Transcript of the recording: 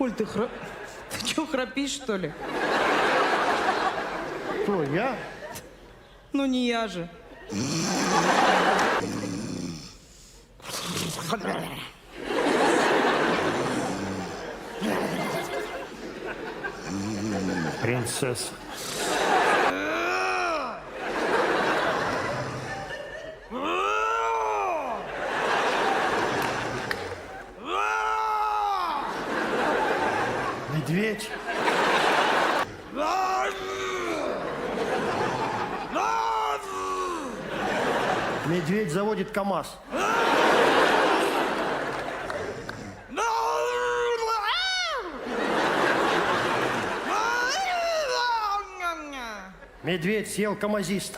Коль, ты чё, храпишь, что ли? Кто, я? Ну, не я же. Принцесса. Медведь. Медведь заводит КамАЗ. Медведь съел камазиста.